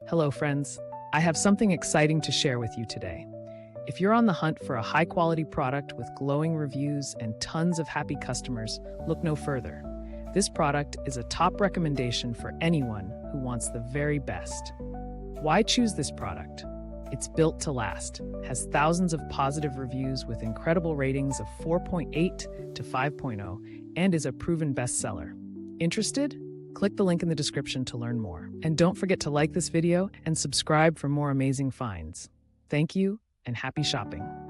Hello, friends. I have something exciting to share with you today. If you're on the hunt for a high-quality product with glowing reviews and tons of happy customers, look no further. This product is a top recommendation for anyone who wants the very best. Why choose this product? It's built to last, has thousands of positive reviews with incredible ratings of 4.8 to 5.0, and is a proven bestseller. Interested? Click the link in the description to learn more. And don't forget to like this video and subscribe for more amazing finds. Thank you and happy shopping.